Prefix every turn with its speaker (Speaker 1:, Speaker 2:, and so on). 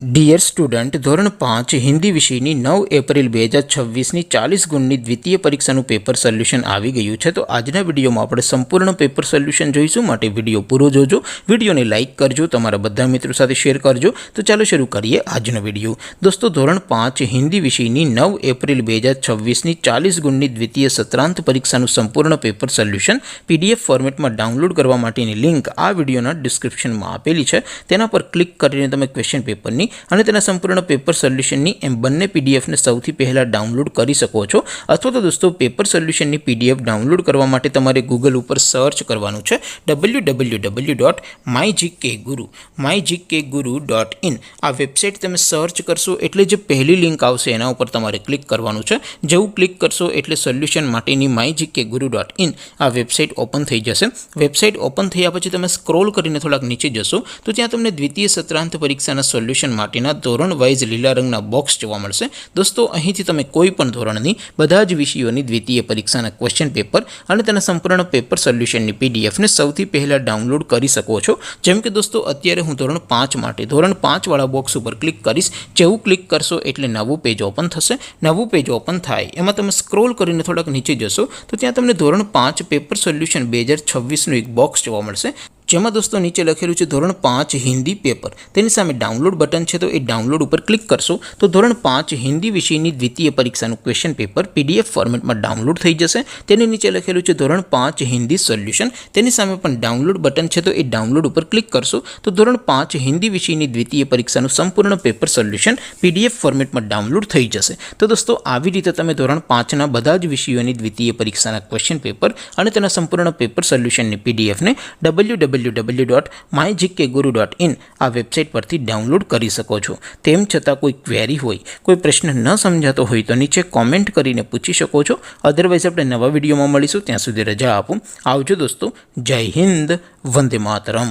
Speaker 1: Dear student, ધોરણ 5 હિન્દી વિષયની 9 April 2026ની 40 ગુણની દ્વિતીય પરીક્ષાનું પેપર સોલ્યુશન આવી ગયું છે। તો આજના વિડીયોમાં આપણે સંપૂર્ણ પેપર સોલ્યુશન જોઈશું, માટે વિડીયો પૂરો જોજો, વિડીયોને લાઇક કરજો, તમારા બધા મિત્રો સાથે શેર કરજો। તો ચાલો શરૂ કરીએ આજનો વિડીયો। દોસ્તો, ધોરણ 5 હિન્દી વિષયની 9 એપ્રિલ 2026ની 40 ગુણની દ્વિતીય સત્રાંત પરીક્ષાનું સંપૂર્ણ પેપર સોલ્યુશન PDF ફોર્મેટમાં ડાઉનલોડ કરવા માટેની લિંક આ વિડીયોના ડિસ્ક્રિપ્શનમાં આપેલી છે। તેના પર ક્લિક કરીને તમે ક્વેશ્ચન પેપરની અને તેના સંપૂર્ણ પેપર સોલ્યુશનની એમ બંને પીડીએફને સૌથી પહેલાં ડાઉનલોડ કરી શકો છો। અથવા તો દોસ્તો, પેપર સોલ્યુશનની પીડીએફ ડાઉનલોડ કરવા માટે તમારે ગૂગલ ઉપર સર્ચ કરવાનું છે www.mygkguru.in। આ વેબસાઇટ તમે સર્ચ કરશો એટલે જે પહેલી લિંક આવશે એના ઉપર તમારે ક્લિક કરવાનું છે। જેવું ક્લિક કરશો એટલે સોલ્યુશન માટેની mygkguru.in આ વેબસાઇટ ઓપન થઈ જશે। વેબસાઇટ ઓપન થયા પછી તમે સ્ક્રોલ કરીને થોડાક નીચે જશો તો ત્યાં તમને દ્વિતીય સત્રાંત પરીક્ષાના સોલ્યુશન માટેના ધોરણ વાઇઝ લીલા રંગના બોક્સ જોવા મળશે। દોસ્તો, અહીંથી તમે કોઈ પણ ધોરણની બધા જ વિષયોની દ્વિતીય પરીક્ષાના ક્વેશ્ચન પેપર અને તેના સંપૂર્ણ પેપર સોલ્યુશનની પીડીએફને સૌથી પહેલાં ડાઉનલોડ કરી શકો છો। જેમ કે દોસ્તો, અત્યારે હું ધોરણ 5 માટે ધોરણ 5 વાળા બોક્સ ઉપર ક્લિક કરીશ। જેવું ક્લિક કરશો એટલે નવું પેજ ઓપન થશે। નવું પેજ ઓપન થાય એમાં તમે સ્ક્રોલ કરીને થોડાક નીચે જશો તો ત્યાં તમને ધોરણ 5 પેપર સોલ્યુશન 2026નું એક બોક્સ જોવા મળશે, જેમાં દોસ્તો નીચે લખેલું છે ધોરણ 5 હિન્દી પેપર। તેની સામે ડાઉનલોડ બટન છે, તો એ ડાઉનલોડ ઉપર ક્લિક કરશો તો ધોરણ 5 હિન્દી વિષયની દ્વિતીય પરીક્ષાનું ક્વેશ્ચન પેપર PDF ફોર્મેટમાં ડાઉનલોડ થઈ જશે। તેની નીચે લખેલું છે ધોરણ 5 હિન્દી સોલ્યુશન। તેની સામે પણ ડાઉનલોડ બટન છે, તો એ ડાઉનલોડ ઉપર ક્લિક કરશો તો ધોરણ 5 હિન્દી વિષયની દ્વિતીય પરીક્ષાનું સંપૂર્ણ પેપર સોલ્યુશન PDF ફોર્મેટમાં ડાઉનલોડ થઈ જશે। તો દોસ્તો, આવી રીતે તમે ધોરણ 5ના બધા જ વિષયોની દ્વિતીય પરીક્ષાના ક્વેશ્ચન પેપર અને તેના સંપૂર્ણ પેપર સોલ્યુશનની પીડીએફને www.mygkguru.in આ વેબસાઇટ પરથી ડાઉનલોડ કરી શકો છો। તેમ છતાં કોઈ ક્વેરી હોય, કોઈ પ્રશ્ન ન સમજાતો હોય તો નીચે કોમેન્ટ કરીને પૂછી શકો છો। અધરવાઇઝ આપણે નવા વિડીયોમાં મળીશું, ત્યાં સુધી રજા આપો। આવજો દોસ્તો, જય હિન્દ, વંદે માતરમ।